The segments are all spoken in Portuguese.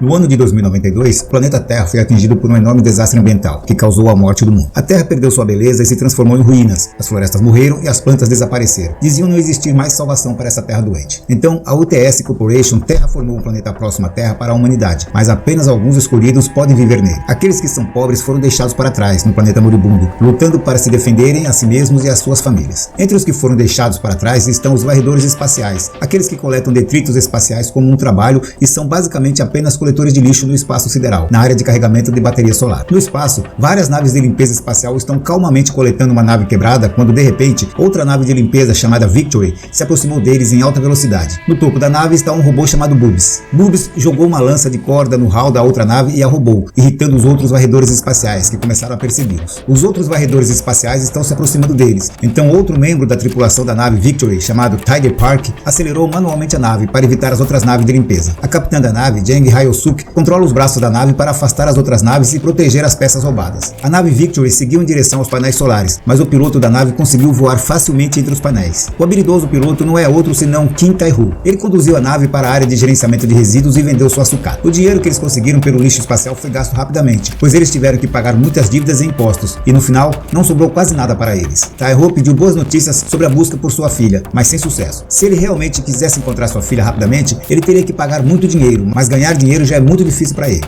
No ano de 2092, o planeta Terra foi atingido por um enorme desastre ambiental, que causou a morte do mundo. A Terra perdeu sua beleza e se transformou em ruínas, as florestas morreram e as plantas desapareceram. Diziam não existir mais salvação para essa Terra doente. Então, a UTS Corporation terraformou um planeta próximo à Terra para a humanidade, mas apenas alguns escolhidos podem viver nele. Aqueles que são pobres foram deixados para trás, no planeta moribundo, lutando para se defenderem a si mesmos e as suas famílias. Entre os que foram deixados para trás estão os varredores espaciais, aqueles que coletam detritos espaciais como um trabalho e são basicamente apenas coletores de lixo no espaço sideral, na área de carregamento de bateria solar. No espaço, várias naves de limpeza espacial estão calmamente coletando uma nave quebrada quando, de repente, outra nave de limpeza chamada Victory se aproximou deles em alta velocidade. No topo da nave está um robô chamado Boobs. Boobs jogou uma lança de corda no hall da outra nave e a roubou, irritando os outros varredores espaciais, que começaram a persegui-los. Os outros varredores espaciais estão se aproximando deles, então outro membro da tripulação da nave Victory, chamado Tiger Park, acelerou manualmente a nave para evitar as outras naves de limpeza. A capitã da nave, Jang Hyosuke, controla os braços da nave para afastar as outras naves e proteger as peças roubadas. A nave Victory seguiu em direção aos painéis solares, mas o piloto da nave conseguiu voar facilmente entre os painéis. O habilidoso piloto não é outro senão Kim Tae-ho. Ele conduziu a nave para a área de gerenciamento de resíduos e vendeu sua sucata. O dinheiro que eles conseguiram pelo lixo espacial foi gasto rapidamente, pois eles tiveram que pagar muitas dívidas e impostos, e no final não sobrou quase nada para eles. Tae-ho pediu boas notícias sobre a busca por sua filha, mas sem sucesso. Se ele realmente quisesse encontrar sua filha rapidamente, ele teria que pagar muito dinheiro, mas ganhar dinheiro já é muito difícil para ele.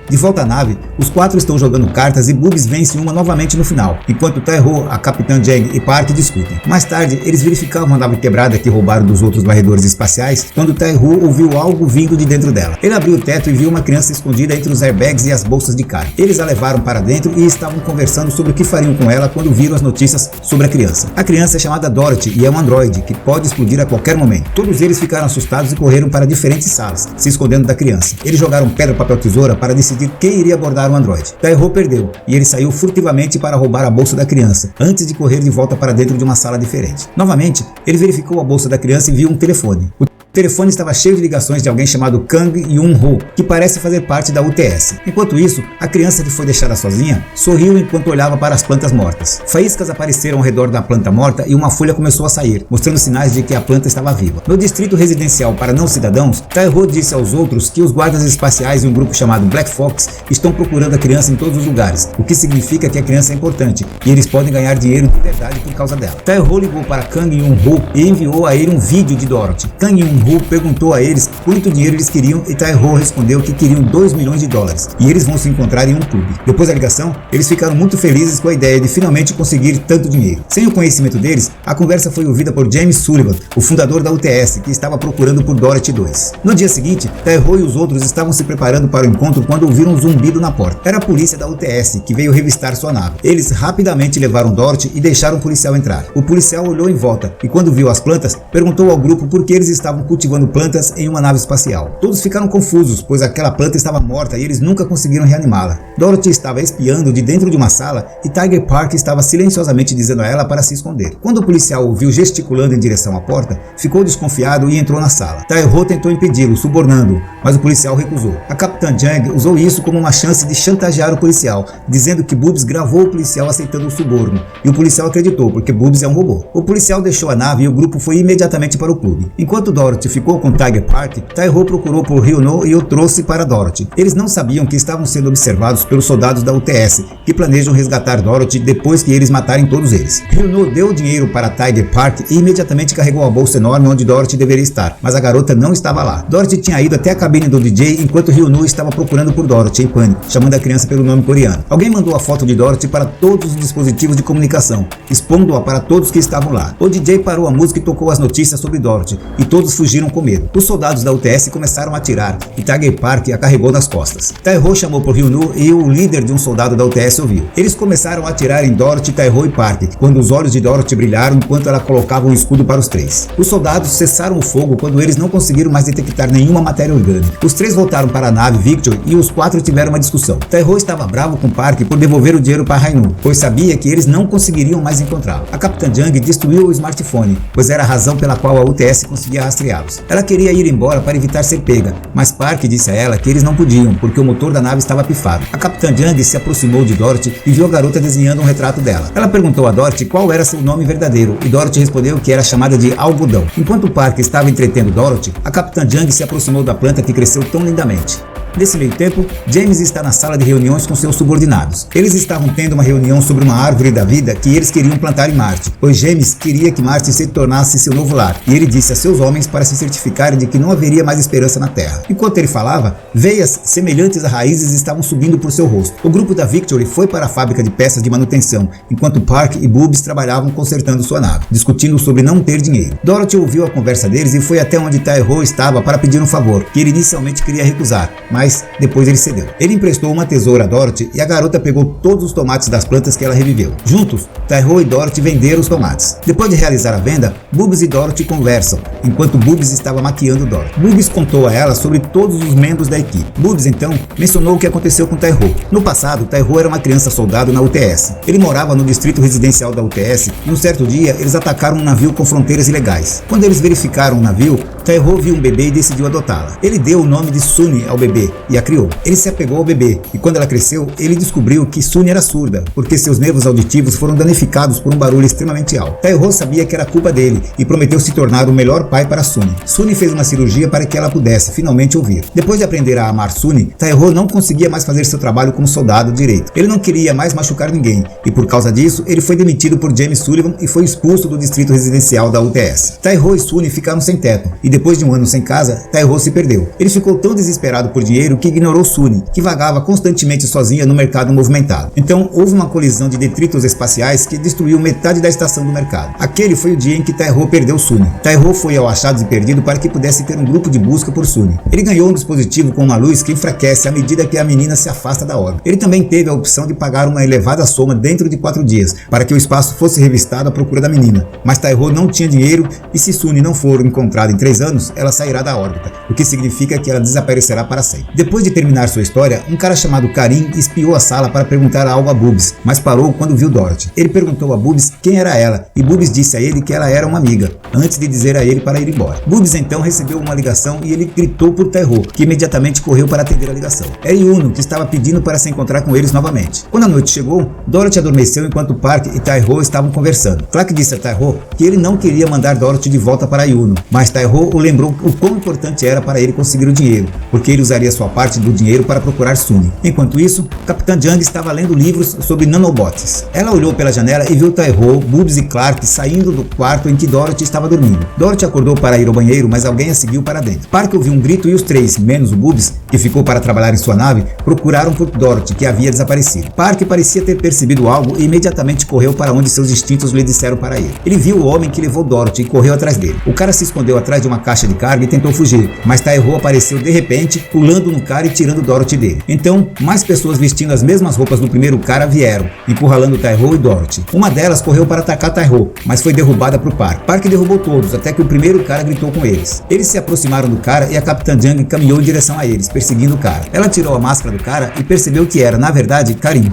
De volta à nave, os quatro estão jogando cartas e Boobs vence uma novamente no final, enquanto Tae-ho, a capitã Jang e Park discutem. Mais tarde, eles verificavam a nave quebrada que roubaram dos outros varredores espaciais quando Tae-ho ouviu algo vindo de dentro dela. Ele abriu o teto e viu uma criança escondida entre os airbags e as bolsas de carga. Eles a levaram para dentro e estavam conversando sobre o que fariam com ela quando viram as notícias sobre a criança. A criança é chamada Dorothy e é um androide que pode explodir a qualquer momento. Todos eles ficaram assustados e correram para diferentes salas, se escondendo da criança. Eles jogaram pedra, papel, tesoura para decidir quem iria abordar o androide. Tae-ho perdeu e ele saiu furtivamente para roubar a bolsa da criança, antes de correr de volta para dentro de uma sala diferente. Novamente, ele verificou a bolsa da criança e viu um telefone. O telefone estava cheio de ligações de alguém chamado Kang Yun-ho, que parece fazer parte da UTS. Enquanto isso, a criança que foi deixada sozinha sorriu enquanto olhava para as plantas mortas. Faíscas apareceram ao redor da planta morta e uma folha começou a sair, mostrando sinais de que a planta estava viva. No distrito residencial para não cidadãos, Tae-ho disse aos outros que os guardas espaciais e um grupo chamado Black Fox estão procurando a criança em todos os lugares, o que significa que a criança é importante e eles podem ganhar dinheiro de verdade por causa dela. Tae-ho ligou para Kang Yun-ho e enviou a ele um vídeo de Dorothy. Kang Yun-ho perguntou a eles quanto dinheiro eles queriam e Tae-ho respondeu que queriam $2 milhões e eles vão se encontrar em um clube. Depois da ligação, eles ficaram muito felizes com a ideia de finalmente conseguir tanto dinheiro. Sem o conhecimento deles, a conversa foi ouvida por James Sullivan, o fundador da UTS, que estava procurando por Dorothy 2. No dia seguinte, Tae-ho e os outros estavam se preparando para o encontro quando ouviram um zumbido na porta. Era a polícia da UTS, que veio revistar sua nave. Eles rapidamente levaram Dorothy e deixaram o policial entrar. O policial olhou em volta e quando viu as plantas, perguntou ao grupo por que eles estavam cultivando plantas em uma nave espacial. Todos ficaram confusos, pois aquela planta estava morta e eles nunca conseguiram reanimá-la. Dorothy estava espiando de dentro de uma sala e Tiger Park estava silenciosamente dizendo a ela para se esconder. Quando o policial o viu gesticulando em direção à porta, ficou desconfiado e entrou na sala. Tae-ho tentou impedi-lo, subornando-o, mas o policial recusou. A capitã Jang usou isso como uma chance de chantagear o policial, dizendo que Boobs gravou o policial aceitando o suborno, e o policial acreditou, porque Boobs é um robô. O policial deixou a nave e o grupo foi imediatamente para o clube. Enquanto Dorothy ficou com Tiger Park, Tae-ho procurou por Ryuno e o trouxe para Dorothy. Eles não sabiam que estavam sendo observados pelos soldados da UTS, que planejam resgatar Dorothy depois que eles matarem todos eles. Ryuno deu o dinheiro para Tiger Park e imediatamente carregou a bolsa enorme onde Dorothy deveria estar, mas a garota não estava lá. Dorothy tinha ido até a cabine do DJ enquanto Ryuno estava procurando por Dorothy em pânico, chamando a criança pelo nome coreano. Alguém mandou a foto de Dorothy para todos os dispositivos de comunicação, expondo-a para todos que estavam lá. O DJ parou a música e tocou as notícias sobre Dorothy, e todos fugiram com medo. Os soldados da UTS começaram a atirar e Tiger Park a carregou nas costas. Tae-ho chamou por Ryuno e o líder de um soldado da UTS ouviu. Eles começaram a atirar em Dorothy, Tae-ho e Park, quando os olhos de Dorothy brilharam enquanto ela colocava um escudo para os três. Os soldados cessaram o fogo quando eles não conseguiram mais detectar nenhuma matéria orgânica. Os três voltaram para a nave Victor e os quatro tiveram uma discussão. Tae-ho estava bravo com Park por devolver o dinheiro para Rainu, pois sabia que eles não conseguiriam mais encontrá-lo. A capitã Jang destruiu o smartphone, pois era a razão pela qual a UTS conseguia rastreá-los. Ela queria ir embora para evitar ser pega, mas Park disse a ela que eles não podiam, porque o motor da nave estava pifado. A capitã Jang se aproximou de Dorothy e viu a garota desenhando um retrato dela. Ela perguntou a Dorothy qual era seu nome verdadeiro, e Dorothy respondeu que era chamada de Algodão. Enquanto Park estava entretendo Dorothy, a capitã Jang se aproximou da planta que cresceu tão lindamente. Nesse meio tempo, James está na sala de reuniões com seus subordinados. Eles estavam tendo uma reunião sobre uma árvore da vida que eles queriam plantar em Marte, pois James queria que Marte se tornasse seu novo lar, e ele disse a seus homens para se certificarem de que não haveria mais esperança na Terra. Enquanto ele falava, veias semelhantes a raízes estavam subindo por seu rosto. O grupo da Victory foi para a fábrica de peças de manutenção, enquanto Park e Boobs trabalhavam consertando sua nave, discutindo sobre não ter dinheiro. Dorothy ouviu a conversa deles e foi até onde Tai-Ho estava para pedir um favor, que ele inicialmente queria recusar, mas depois ele cedeu. Ele emprestou uma tesoura a Dorothy e a garota pegou todos os tomates das plantas que ela reviveu. Juntos, Tai-Ho e Dorothy venderam os tomates. Depois de realizar a venda, Boobs e Dorothy conversam, enquanto Boobs estava maquiando Dorothy. Boobs contou a ela sobre todos os membros da equipe. Boobs então mencionou o que aconteceu com Tai-Ho. No passado, Tai-Ho era uma criança soldado na UTS. Ele morava no distrito residencial da UTS e um certo dia eles atacaram um navio com fronteiras ilegais. Quando eles verificaram o navio, Tai-Ho viu um bebê e decidiu adotá-la. Ele deu o nome de Sunny ao bebê e a criou. Ele se apegou ao bebê e quando ela cresceu, ele descobriu que Sunny era surda, porque seus nervos auditivos foram danificados por um barulho extremamente alto. Tai-Ho sabia que era culpa dele e prometeu se tornar o melhor pai para Sunny. Sunny fez uma cirurgia para que ela pudesse finalmente ouvir. Depois de aprender a amar Sunny, Tai-Ho não conseguia mais fazer seu trabalho como soldado direito. Ele não queria mais machucar ninguém e por causa disso, ele foi demitido por James Sullivan e foi expulso do distrito residencial da UTS. Tai-Ho e Sunny ficaram sem teto e depois de um ano sem casa, Tai-Ho se perdeu. Ele ficou tão desesperado por dinheiro que ignorou Sunny, que vagava constantemente sozinha no mercado movimentado. Então houve uma colisão de detritos espaciais que destruiu metade da estação do mercado. Aquele foi o dia em que Tai-Ho perdeu Sunny. Tai-Ho foi ao Achados e Perdido para que pudesse ter um grupo de busca por Sunny. Ele ganhou um dispositivo com uma luz que enfraquece à medida que a menina se afasta da órbita. Ele também teve a opção de pagar uma elevada soma dentro de 4 dias, para que o espaço fosse revistado à procura da menina. Mas Tai-Ho não tinha dinheiro e se Sunny não for encontrada em 3 anos, ela sairá da órbita, o que significa que ela desaparecerá para sempre. Depois de terminar sua história, um cara chamado Karim espiou a sala para perguntar algo a Boobs, mas parou quando viu Dorothy. Ele perguntou a Boobs quem era ela e Boobs disse a ele que ela era uma amiga, antes de dizer a ele para ir embora. Boobs então recebeu uma ligação e ele gritou por Tai-Ho, que imediatamente correu para atender a ligação. Era Yuno, que estava pedindo para se encontrar com eles novamente. Quando a noite chegou, Dorothy adormeceu enquanto Park e Tai-Ho estavam conversando. Clark disse a Tai-Ho que ele não queria mandar Dorothy de volta para Yuno, mas Tai-Ho o lembrou o quão importante era para ele conseguir o dinheiro, porque ele usaria sua parte do dinheiro para procurar Sunny. Enquanto isso, Capitã Jung estava lendo livros sobre nanobots. Ela olhou pela janela e viu Tai-Ho, Boobs e Clark saindo do quarto em que Dorothy estava dormindo. Dorothy acordou para ir ao banheiro, mas alguém a seguiu para dentro. Park ouviu um grito e os três, menos o Boobs, que ficou para trabalhar em sua nave, procuraram por Dorothy, que havia desaparecido. Park parecia ter percebido algo e imediatamente correu para onde seus instintos lhe disseram para ir. Ele viu o homem que levou Dorothy e correu atrás dele. O cara se escondeu atrás de uma caixa de carga e tentou fugir, mas Tai-Ho apareceu de repente, pulando no cara e tirando Dorothy dele. Então, mais pessoas vestindo as mesmas roupas do primeiro cara vieram, encurralando Tai-Ho e Dorothy. Uma delas correu para atacar Tai-Ho, mas foi derrubada por Park. Park derrubou todos, até que o primeiro cara gritou com eles. Eles se aproximaram do cara e a Capitã Jung caminhou em direção a eles, perseguindo o cara. Ela tirou a máscara do cara e percebeu que era, na verdade, Karim.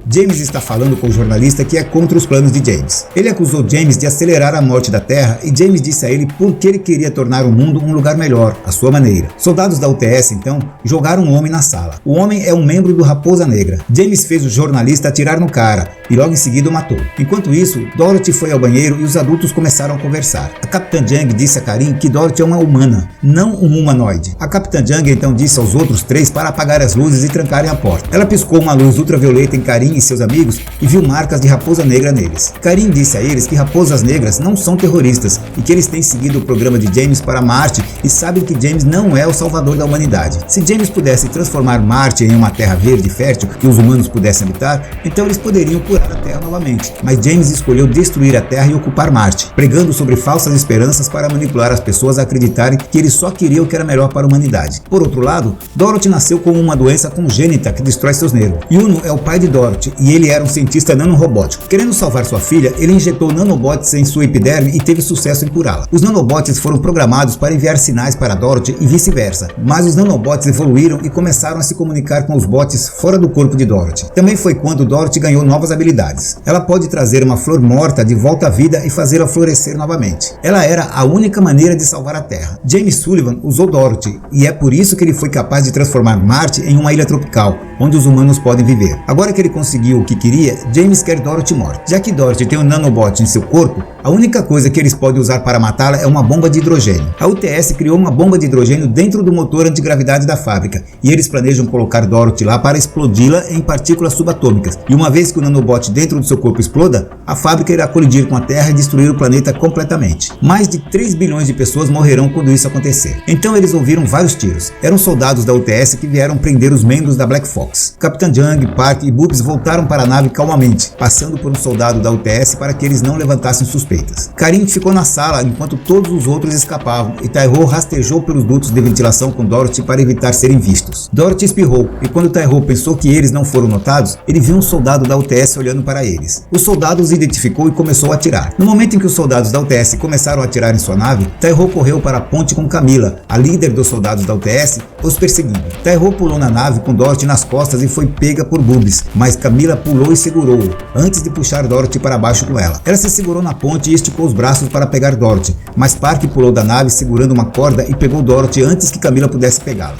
James está falando com o jornalista que é contra os planos de James. Ele acusou James de acelerar a morte da Terra e James disse a ele por que ele queria tornar o mundo um lugar melhor, à sua maneira. Soldados da UTS, então, jogaram um homem na sala. O homem é um membro do Raposa Negra. James fez o jornalista atirar no cara e logo em seguida o matou. Enquanto isso, Dorothy foi ao banheiro e os adultos começaram a conversar. A Capitã Jung disse a Karim que Dorothy é uma humana, não um humanoide. A Capitã Jung então disse aos outros 3 para apagar as luzes e trancarem a porta. Ela piscou uma luz ultravioleta em Karim e seus amigos e viu marcas de raposa negra neles. Karim disse a eles que raposas negras não são terroristas e que eles têm seguido o programa de James para Marte e sabem que James não é o salvador da humanidade. Se James pudesse transformar Marte em uma terra verde e fértil que os humanos pudessem habitar, então eles poderiam curar a Terra novamente. Mas James escolheu destruir a Terra e ocupar Marte, pregando sobre falsas esperanças para manipular as pessoas a acreditarem que ele só queria o que era melhor para a humanidade. Por outro lado, Dorothy nasceu com uma doença congênita que destrói seus nervos. Yuno é o pai de Dorothy e ele era um cientista nanorobótico. Querendo salvar sua filha, ele injetou nanobots em sua epiderme e teve sucesso em curá-la. Os nanobots foram programados para enviar sinais para Dorothy e vice-versa, mas os nanobots evoluíram e começaram a se comunicar com os bots fora do corpo de Dorothy. Também foi quando Dorothy ganhou novas habilidades. Ela pode trazer uma flor morta de volta à vida e fazê-la florescer novamente. Ela era a única maneira de salvar a Terra. James Sullivan usou Dorothy e é por isso que ele foi capaz de transformar Marte em uma ilha tropical, onde os humanos podem viver. Agora que ele conseguiu o que queria, James quer Dorothy morta. Já que Dorothy tem um nanobot em seu corpo, A única coisa que eles podem usar para matá-la é uma bomba de hidrogênio. A UTS criou uma bomba de hidrogênio dentro do motor antigravidade da fábrica, e eles planejam colocar Dorothy lá para explodi-la em partículas subatômicas. E uma vez que o nanobot dentro do seu corpo exploda, a fábrica irá colidir com a Terra e destruir o planeta completamente. Mais de 3 bilhões de pessoas morrerão quando isso acontecer. Então eles ouviram vários tiros. Eram soldados da UTS que vieram prender os membros da Black Fox. Capitã Jung, Park e Boobs voltaram para a nave calmamente, passando por um soldado da UTS para que eles não levantassem suspeitas. Karin ficou na sala enquanto todos os outros escapavam, e Taiho rastejou pelos dutos de ventilação com Dorothy para evitar serem vistos. Dorothy espirrou, e quando Taiho pensou que eles não foram notados, ele viu um soldado da UTS olhando para eles. O soldado os identificou e começou a atirar. No momento em que os soldados da UTS começaram a atirar em sua nave, Taiho correu para a ponte com Camila, a líder dos soldados da UTS, os perseguindo. Taiho pulou na nave com Dorothy nas costas e foi pega por Boobs, mas Camila pulou e segurou-o, antes de puxar Dorothy para baixo com ela. Ela se segurou na ponte e esticou os braços para pegar Dorothy, mas Park pulou da nave segurando uma corda e pegou Dorothy antes que Camila pudesse pegá-la.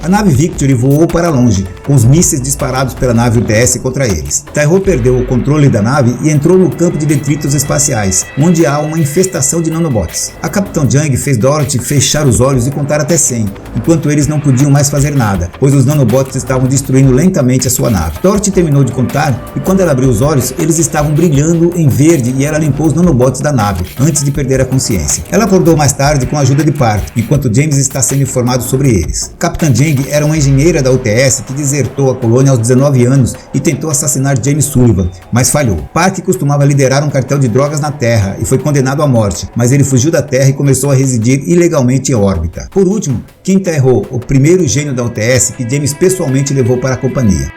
A nave Victory voou para longe, com os mísseis disparados pela nave UTS contra eles. Taiho perdeu o controle da nave e entrou no campo de detritos espaciais, onde há uma infestação de nanobots. A Capitã Jung fez Dorothy fechar os olhos e contar até 100, enquanto eles não podiam mais fazer nada, pois os nanobots estavam destruindo lentamente a sua nave. Dorothy terminou de contar e quando ela abriu os olhos, eles estavam brilhando em verde e ela limpou os nanobots da nave, antes de perder a consciência. Ela acordou mais tarde com a ajuda de Park, enquanto James está sendo informado sobre eles. Capitã Jung era uma engenheira da UTS que desertou a colônia aos 19 anos e tentou assassinar James Sullivan, mas falhou. Park costumava liderar um cartel de drogas na Terra e foi condenado à morte, mas ele fugiu da Terra e começou a residir ilegalmente em órbita. Por último, Kim Tae-ho, o primeiro gênio da UTS que James pessoalmente levou para a companhia.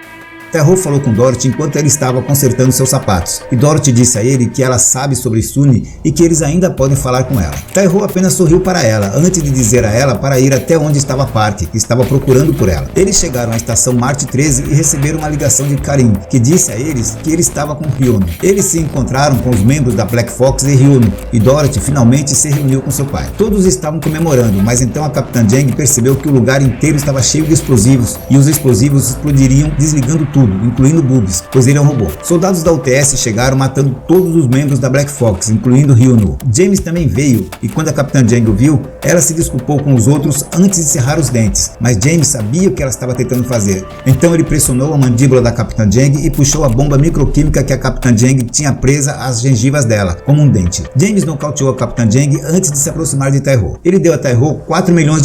Taiho falou com Dorothy enquanto ele estava consertando seus sapatos, e Dorothy disse a ele que ela sabe sobre Sunny e que eles ainda podem falar com ela. Taiho apenas sorriu para ela, antes de dizer a ela para ir até onde estava Park, que estava procurando por ela. Eles chegaram à estação Marte 13 e receberam uma ligação de Karin, que disse a eles que ele estava com Hyuno. Eles se encontraram com os membros da Black Fox e Hyuno, e Dorothy finalmente se reuniu com seu pai. Todos estavam comemorando, mas então a Capitã Jung percebeu que o lugar inteiro estava cheio de explosivos, e os explosivos explodiriam desligando tudo, incluindo Boobs, pois ele é um robô. Soldados da UTS chegaram matando todos os membros da Black Fox, incluindo Hyuno. James também veio, e quando a Capitã Jung o viu, ela se desculpou com os outros antes de cerrar os dentes, mas James sabia o que ela estava tentando fazer. Então ele pressionou a mandíbula da Capitã Jung e puxou a bomba microquímica que a Capitã Jung tinha presa às gengivas dela, como um dente. James nocauteou a Capitã Jung antes de se aproximar de Taiho. Ele deu a Taiho $4 milhões,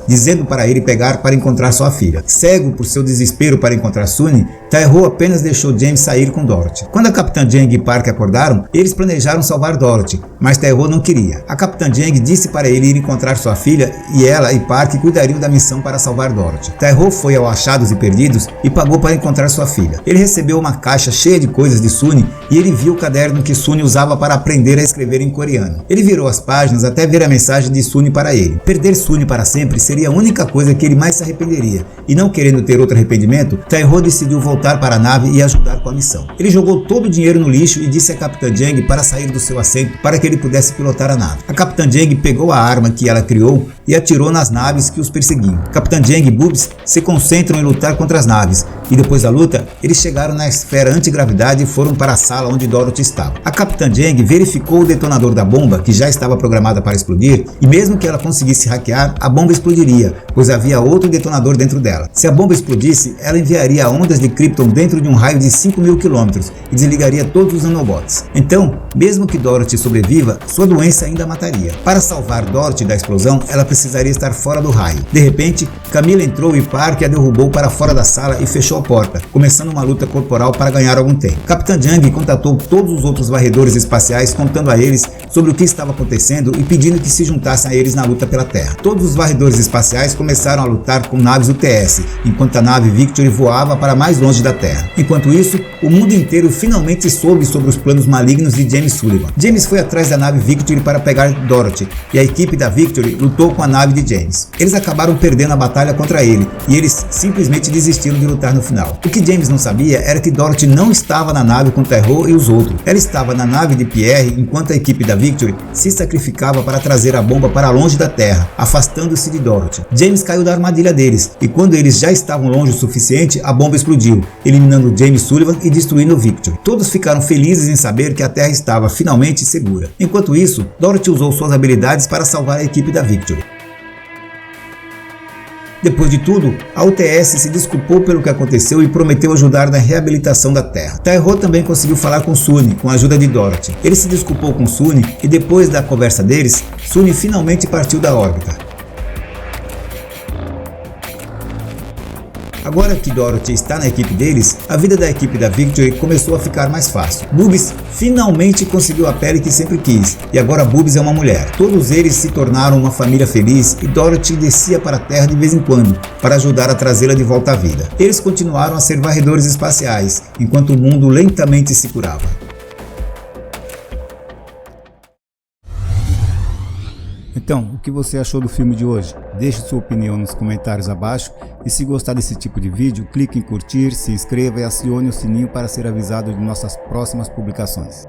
dizendo para ele pegar para encontrar sua filha. Cego por seu desespero para encontrar Sunny, Taiho apenas deixou James sair com Dorothy. Quando a Capitã Jung e Park acordaram, eles planejaram salvar Dorothy, mas Taiho não queria. A Capitã Jung disse para ele ir encontrar sua filha e ela e Park cuidariam da missão para salvar Dorothy. Taiho foi ao Achados e Perdidos e pagou para encontrar sua filha. Ele recebeu uma caixa cheia de coisas de Sunny e ele viu o caderno que Sunny usava para aprender a escrever em coreano. Ele virou as páginas até ver a mensagem de Sunny para ele. Perder Sunny para sempre seria a única coisa que ele mais se arrependeria, e não querendo ter outro arrependimento, Taiho decidiu voltar para a nave e ajudar com a missão. Ele jogou todo o dinheiro no lixo e disse a Capitã Jung para sair do seu assento para que ele pudesse pilotar a nave. A Capitã Jung pegou a arma que ela criou e atirou nas naves que os perseguiam. Capitã Jung e Boobs se concentram em lutar contra as naves, e depois da luta, eles chegaram na esfera antigravidade e foram para a sala onde Dorothy estava. A Capitã Jung verificou o detonador da bomba, que já estava programada para explodir, e mesmo que ela conseguisse hackear, a bomba explodiria, pois havia outro detonador dentro dela. Se a bomba explodisse, ela enviaria ondas de Krypton dentro de um raio de 5.000 km e desligaria todos os nanobots. Então, mesmo que Dorothy sobreviva, sua doença ainda a mataria. Para salvar Dorothy da explosão, ela precisaria estar fora do raio. De repente, Camila entrou e Park a derrubou para fora da sala e fechou a porta, começando uma luta corporal para ganhar algum tempo. Capitã Jung contatou todos os outros varredores espaciais, contando a eles sobre o que estava acontecendo e pedindo que se juntassem a eles na luta pela Terra. Todos os varredores espaciais começaram a lutar com naves UTS, enquanto a nave Victory voava para mais longe da Terra. Enquanto isso, o mundo inteiro finalmente soube sobre os planos malignos de James Sullivan. James foi atrás da nave Victory para pegar Dorothy, e a equipe da Victory lutou com a nave de James. Eles acabaram perdendo a batalha contra ele, e eles simplesmente desistiram de lutar no final. O que James não sabia era que Dorothy não estava na nave com Taiho e os outros. Ela estava na nave de Pierre, enquanto a equipe da Victory se sacrificava para trazer a bomba para longe da Terra, afastando-se de Dorothy. James James caiu da armadilha deles, e quando eles já estavam longe o suficiente, a bomba explodiu, eliminando James Sullivan e destruindo Victory. Todos ficaram felizes em saber que a Terra estava finalmente segura. Enquanto isso, Dorothy usou suas habilidades para salvar a equipe da Victory. Depois de tudo, a UTS se desculpou pelo que aconteceu e prometeu ajudar na reabilitação da Terra. Taiho também conseguiu falar com Sunny, com a ajuda de Dorothy. Ele se desculpou com Sunny e depois da conversa deles, Sunny finalmente partiu da órbita. Agora que Dorothy está na equipe deles, a vida da equipe da Victory começou a ficar mais fácil. Boobs finalmente conseguiu a pele que sempre quis, e agora Boobs é uma mulher. Todos eles se tornaram uma família feliz e Dorothy descia para a Terra de vez em quando, para ajudar a trazê-la de volta à vida. Eles continuaram a ser varredores espaciais, enquanto o mundo lentamente se curava. Então, o que você achou do filme de hoje? Deixe sua opinião nos comentários abaixo e se gostar desse tipo de vídeo, clique em curtir, se inscreva e acione o sininho para ser avisado de nossas próximas publicações.